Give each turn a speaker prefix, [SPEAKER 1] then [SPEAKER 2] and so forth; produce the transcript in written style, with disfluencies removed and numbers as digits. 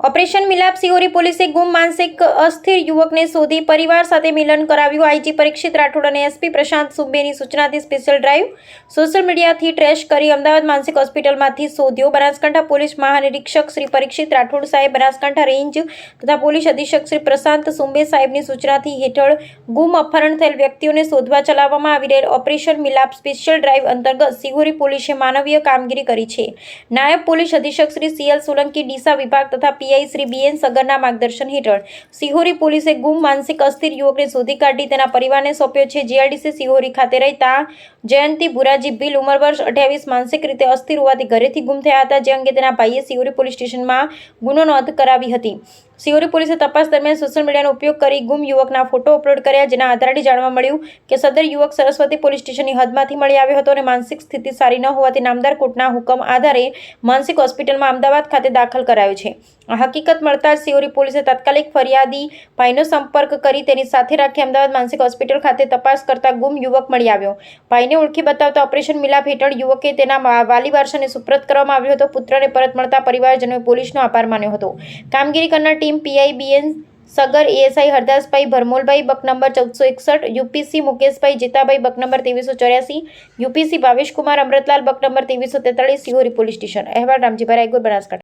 [SPEAKER 1] Operation મિલાપ સિહોરી પોલીસે ગુમ માનસિક અસ્થિર યુવકને શોધી પરિવાર સાથે મિલન કરાવ્યું। આઈજી પરીક્ષિત રાઠોડ અને એસપી પ્રશાંત સુંબેની સૂચનાથી સ્પેશિયલ ડ્રાઈવ સોશિયલ મીડિયાથી ટ્રેસ કરી અમદાવાદ માનસિક હોસ્પિટલમાંથી શોધ્યો। બનાસકાંઠા પોલીસ મહાનિરીક્ષક શ્રી પરીક્ષિત રાઠોડ સાહેબ, બનાસકાંઠા રેન્જ તથા પોલીસ અધિક્ષક શ્રી પ્રશાંત સુંબે સાહેબની સૂચનાથી હેઠળ ગુમ અપહરણ થયેલ વ્યક્તિઓને શોધવા ચલાવવામાં આવી રહેલ ઓપરેશન મિલાપ સ્પેશિયલ ડ્રાઈવ અંતર્ગત સિહોરી પોલીસે માનવીય કામગીરી કરી છે। નાયબ પોલીસ અધિક્ષક શ્રી સીએલ સોલંકી ડીસા વિભાગ તથા પીઆઈ શ્રી બીએન સગરના માર્ગદર્શન હેઠળ સિહોરી પોલીસે ગુમ માનસિક અસ્થિર યુવકને શોધી કાઢી તેના પરિવારને સોંપ્યો છે। જીઆરડીસી સિહોરી ખાતે રહેતા જયંતિ ભુરાજી ભીલ, ઉંમર વર્ષ 28, માનસિક રીતે અસ્થિર હોવાથી ઘરેથી ગુમ થયા હતા, જે અંગે તેના ભાઈએ સિહોરી પોલીસ સ્ટેશનમાં ગુનો નોંધ કરાવી હતી। સિહોરી પોલીસે તપાસ દરમિયાન સોશિયલ મીડિયાનો ઉપયોગ કરી ગુમ યુવકના ફોટો અપલોડ કર્યા, જેના આધારે જાણવા મળ્યું કે સદર યુવક સરસ્વતી પોલીસ સ્ટેશનની હદમાંથી મળી આવ્યો હતો અને માનસિક સ્થિતિ સારી ન હોવાથી નામદાર કોર્ટના હુકમ આધારે માનસિક હોસ્પિટલમાં અમદાવાદ ખાતે દાખલ કરાયો છે। આ હકીકત મળતા જ સિહોરી પોલીસે તાત્કાલિક ફરિયાદી ભાઈનો સંપર્ક કરી તેની સાથે રાખી અમદાવાદ માનસિક હોસ્પિટલ ખાતે તપાસ કરતા ગુમ યુવક મળી આવ્યો। ભાઈને ઓળખી બતાવતા ઓપરેશન મિલાપ હેઠળ યુવકે તેના વાલી વારસાને સુપ્રત કરવામાં આવ્યો હતો। પુત્રને પરત મળતા પરિવારજનોએ પોલીસનો આભાર માન્યો હતો। કામગીરી કરનાર team PI B N Sagar, ASI Hardasbhai Bharmolbhai બક નંબર 1461, યુપીસી મુકેશભાઈ જીતાભાઈ બક નંબર 2384, યુપીસી ભાવેશકુમાર અમૃતલાલ બક નંબર 2343, સિહોરી પોલીસ સ્ટેશન। અહેવાલ રામજીભાઈ રાયગુર, બનાસકાંઠા।